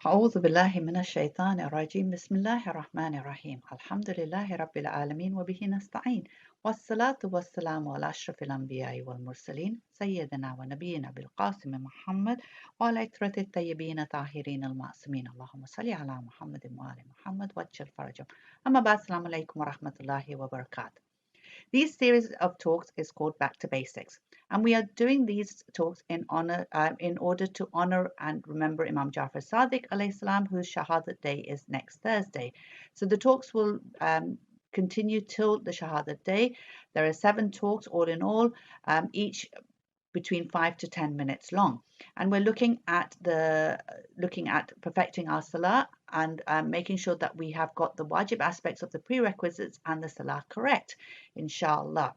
أعوذ بالله من الشيطان الرجيم بسم الله الرحمن الرحيم الحمد لله رب العالمين وبه نستعين والصلاة والسلام على أشرف الأنبياء والمرسلين سيدنا ونبينا بالقاسم محمد وعلى عترة الطيبين الطاهرين المعصومين اللهم صل على محمد وآل محمد واجعل فرجهم أما بعد السلام عليكم ورحمة الله وبركاته. This series of talks is called Back to Basics, and we are doing these talks in order to honor and remember Imam Jaffer Sadiq alayhi salam, whose Shahadat Day is next Thursday. So the talks will continue till the Shahadat Day. There are 7 talks all in all, each between 5 to 10 minutes long, and we're looking at perfecting our salah and making sure that we have got the wajib aspects of the prerequisites and the salah correct, inshallah.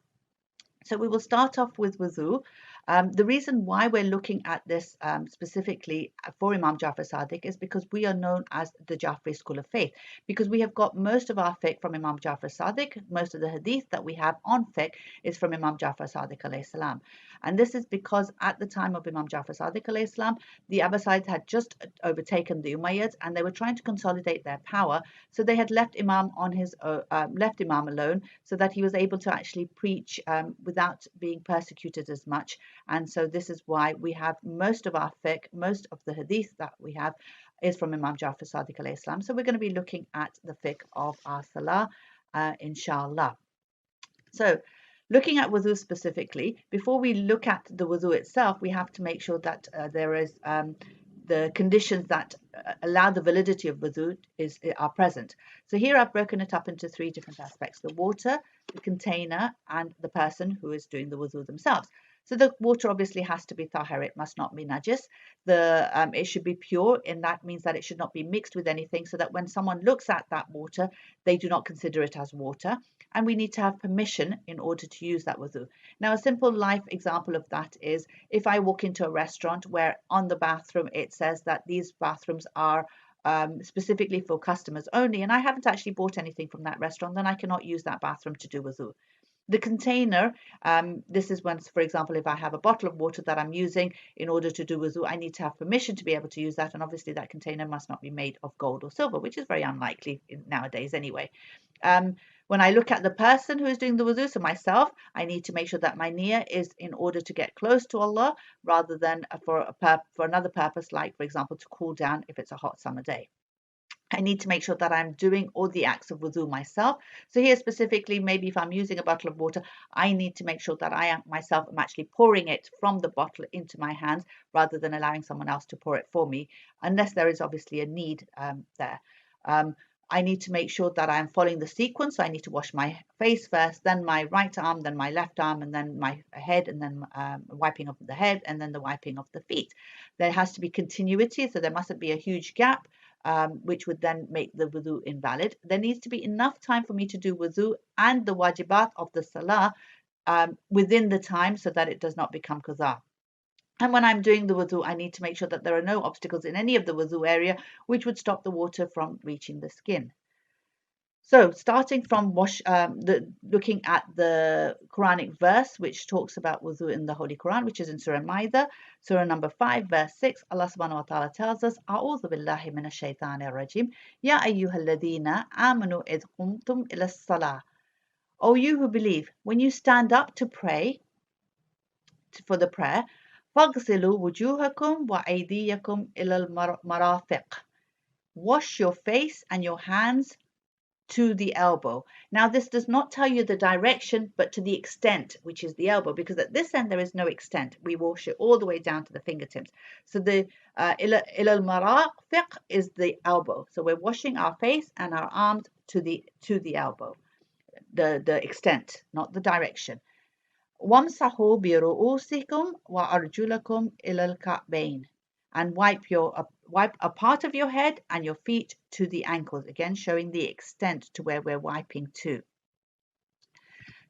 So we will start off with wudu. The reason why we're looking at this specifically for Imam Jaffer Sadiq is because we are known as the Jafri school of faith, because we have got most of our fiqh from Imam Jaffer Sadiq. Most of the hadith that we have on fiqh is from Imam Jaffer Sadiq alayhi salam. And this is because at the time of Imam Jaffer Sadiq alayhi salam, the Abbasides had just overtaken the Umayyads and they were trying to consolidate their power. So they had left Imam alone so that he was able to actually preach without being persecuted as much. And so this is why we have most of our fiqh, most of the hadith that we have is from Imam Jafar Sadiq alayhi salam. So we're going to be looking at the fiqh of our salah, inshallah. So looking at wudu specifically, before we look at the wudu itself, we have to make sure that there is the conditions that allow the validity of wudu are present. So here I've broken it up into 3 different aspects: the water, the container, and the person who is doing the wudu themselves. So the water obviously has to be tahir, it must not be najis. It should be pure, and that means that it should not be mixed with anything, so that when someone looks at that water, they do not consider it as water. And we need to have permission in order to use that wudu. Now, a simple life example of that is if I walk into a restaurant where on the bathroom it says that these bathrooms are specifically for customers only, and I haven't actually bought anything from that restaurant, then I cannot use that bathroom to do wudu. The container, this is when, for example, if I have a bottle of water that I'm using in order to do wudu, I need to have permission to be able to use that, and obviously that container must not be made of gold or silver, which is very unlikely nowadays anyway. When I look at the person who is doing the wudu, so myself, I need to make sure that my niyyah is in order to get close to Allah rather than for another purpose, like, for example, to cool down if it's a hot summer day. I need to make sure that I'm doing all the acts of wudu myself. So here specifically, maybe if I'm using a bottle of water, I need to make sure that I myself am actually pouring it from the bottle into my hands rather than allowing someone else to pour it for me, unless there is obviously a need there. I need to make sure that I'm following the sequence. So I need to wash my face first, then my right arm, then my left arm, and then my head, and then wiping of the head, and then the wiping of the feet. There has to be continuity, so there mustn't be a huge gap, which would then make the wudu invalid. There needs to be enough time for me to do wudu and the wajibat of the salah within the time so that it does not become qaza. And when I'm doing the wudu, I need to make sure that there are no obstacles in any of the wudu area which would stop the water from reaching the skin. So starting from looking at the Quranic verse which talks about wudu in the Holy Quran, which is in Surah Maida, Surah number 5, verse 6, Allah subhanahu wa ta'ala tells us, A'udhu billahi minash shaitanir rajim, Ya ayyuhalladhina amanu idh qumtum ila salah. O you who believe, when you stand up to pray, for the prayer, فَاغْسِلُوا وُجُوهَكُمْ وَأَيْدِيَكُمْ إِلَى الْمَرَافِقِ. Wash your face and your hands to the elbow. Now, this does not tell you the direction, but to the extent, which is the elbow, because at this end there is no extent. We wash it all the way down to the fingertips. So the إِلَى الْمَرَافِقِ is the elbow. So we're washing our face and our arms to the elbow, the extent, not the direction. وَامْسَحُوا بِرُؤُوسِكُمْ وَأَرْجُلَكُمْ إِلَى الْكَعْبَيْنِ. And wipe a part of your head and your feet to the ankles, again showing the extent to where we're wiping to.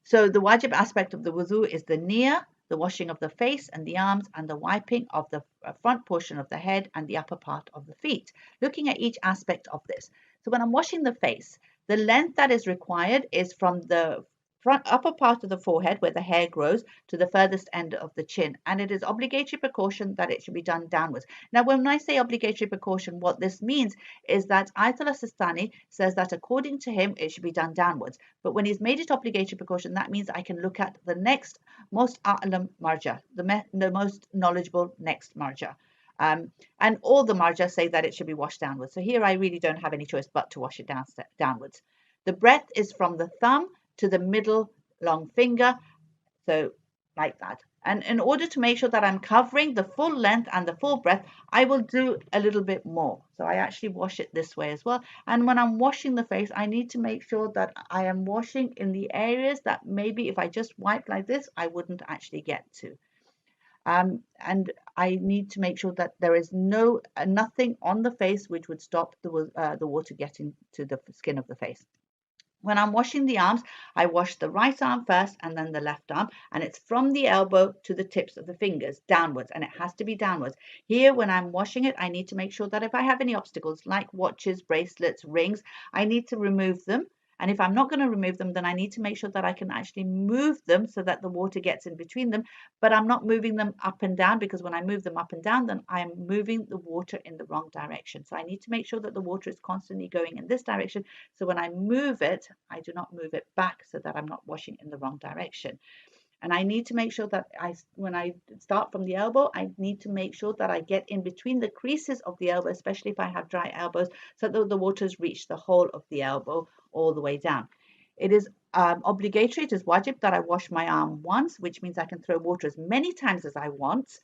So the wajib aspect of the wudu is the niyyah, the washing of the face and the arms, and the wiping of the front portion of the head and the upper part of the feet. Looking at each aspect of this. So when I'm washing the face, the length that is required is from the upper part of the forehead where the hair grows to the furthest end of the chin, and it is obligatory precaution that it should be done downwards. Now, when I say obligatory precaution, what this means is that Ayatollah Sistani says that according to him, it should be done downwards. But when he's made it obligatory precaution, that means I can look at the next most a'lam marja, the most knowledgeable next marja. And all the marja say that it should be washed downwards. So here I really don't have any choice but to wash it downwards. The breadth is from the thumb to the middle long finger, so like that. And in order to make sure that I'm covering the full length and the full breadth, I will do a little bit more. So I actually wash it this way as well. And when I'm washing the face, I need to make sure that I am washing in the areas that maybe if I just wipe like this, I wouldn't actually get to. And I need to make sure that there is nothing on the face which would stop the water getting to the skin of the face. When I'm washing the arms, I wash the right arm first and then the left arm, and it's from the elbow to the tips of the fingers downwards, and it has to be downwards. Here, when I'm washing it, I need to make sure that if I have any obstacles like watches, bracelets, rings, I need to remove them. And if I'm not going to remove them, then I need to make sure that I can actually move them so that the water gets in between them. But I'm not moving them up and down, because when I move them up and down, then I'm moving the water in the wrong direction. So I need to make sure that the water is constantly going in this direction. So when I move it, I do not move it back so that I'm not washing in the wrong direction. And I need to make sure that when I start from the elbow, I need to make sure that I get in between the creases of the elbow, especially if I have dry elbows, so that the waters reach the whole of the elbow all the way down. It is obligatory, it is wajib that I wash my arm once, which means I can throw water as many times as I want.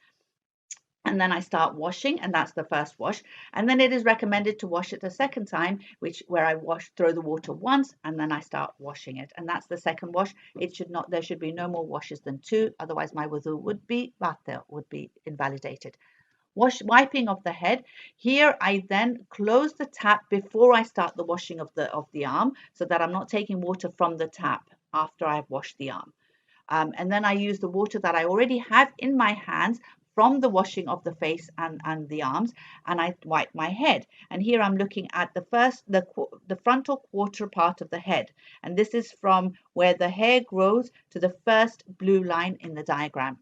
And then I start washing, and that's the first wash. And then it is recommended to wash it the second time, where I throw the water once, and then I start washing it. And that's the second wash. There should be no more washes than two, otherwise my wudu would be batil, would be invalidated. Wiping of the head. Here I then close the tap before I start the washing of the arm, so that I'm not taking water from the tap after I've washed the arm. And then I use the water that I already have in my hands from the washing of the face and the arms, and I wipe my head. And here I'm looking at the frontal quarter part of the head, and this is from where the hair grows to the first blue line in the diagram.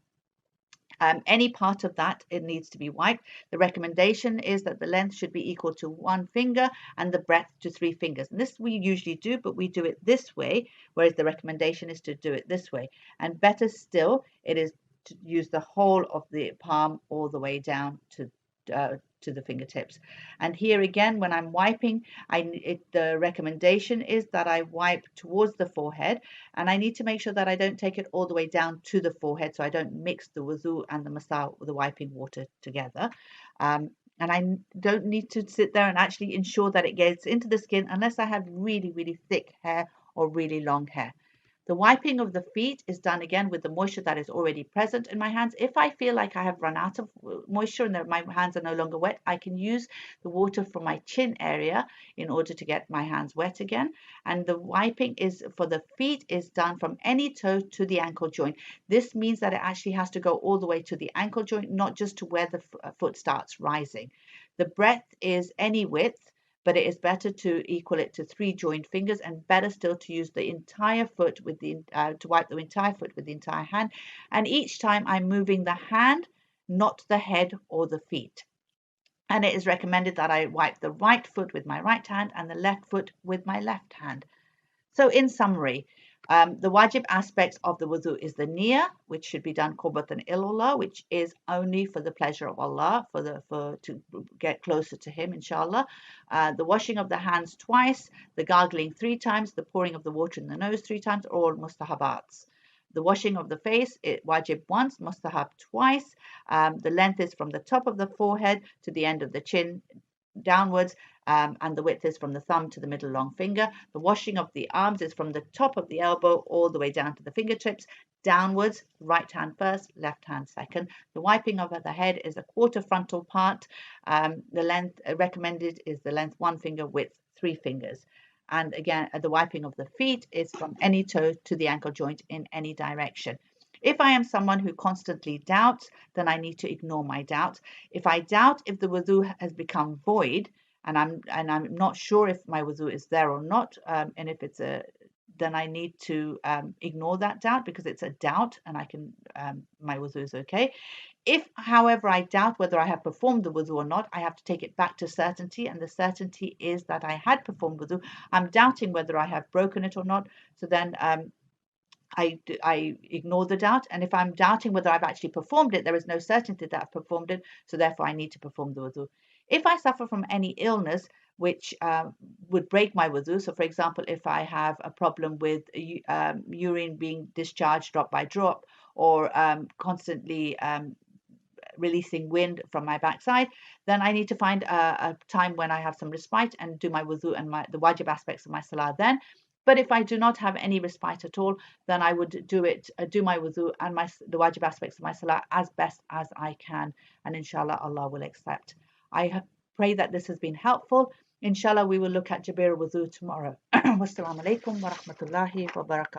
Any part of that, it needs to be wiped. The recommendation is that the length should be equal to 1 finger and the breadth to 3 fingers. And this we usually do, but we do it this way, whereas the recommendation is to do it this way. And better still, it is to use the whole of the palm all the way down to the fingertips. And here again, when I'm wiping, the recommendation is that I wipe towards the forehead, and I need to make sure that I don't take it all the way down to the forehead, so I don't mix the wudu and the masa, the wiping water together. And I don't need to sit there and actually ensure that it gets into the skin unless I have really, really thick hair or really long hair. The wiping of the feet is done again with the moisture that is already present in my hands. If I feel like I have run out of moisture and that my hands are no longer wet, I can use the water from my chin area in order to get my hands wet again. And the wiping for the feet is done from any toe to the ankle joint. This means that it actually has to go all the way to the ankle joint, not just to where the foot starts rising. The breadth is any width, but it is better to equal it to 3 joined fingers, and better still to use the entire foot to wipe the entire foot with the entire hand. And each time I'm moving the hand, not the head or the feet. And it is recommended that I wipe the right foot with my right hand and the left foot with my left hand. So in summary, the wajib aspects of the wudu is the niyyah, which should be done qurbatan ilallah, which is only for the pleasure of Allah, to get closer to Him, inshallah. The washing of the hands twice, the gargling 3 times, the pouring of the water in the nose 3 times, are all mustahabats. The washing of the face, wajib once, mustahab twice. The length is from the top of the forehead to the end of the chin downwards, and the width is from the thumb to the middle long finger. The washing of the arms is from the top of the elbow all the way down to the fingertips, downwards, right hand first, left hand second. The wiping of the head is a quarter frontal part. The length recommended is the length 1 finger, width 3 fingers. And again, the wiping of the feet is from any toe to the ankle joint in any direction. If I am someone who constantly doubts, then I need to ignore my doubt. If I doubt if the wudu has become void, and I'm not sure if my wudu is there or not, and if it's a then I need to ignore that doubt because it's a doubt, and I can my wudu is okay. If, however, I doubt whether I have performed the wudu or not, I have to take it back to certainty, and the certainty is that I had performed wudu. I'm doubting whether I have broken it or not, so then I ignore the doubt. And if I'm doubting whether I've actually performed it, there is no certainty that I've performed it, so therefore I need to perform the wudu. If I suffer from any illness which would break my wudu, so for example, if I have a problem with urine being discharged drop by drop, or constantly releasing wind from my backside, then I need to find a time when I have some respite and do my wudu and the wajib aspects of my salah then. But if I do not have any respite at all, then I would do my wudu and the wajib aspects of my salah as best as I can, and inshallah Allah will accept. I pray that this has been helpful. Inshallah we will look at Jabir wudu tomorrow. Wassalamu alaikum wa rahmatullahi wa barakatuh.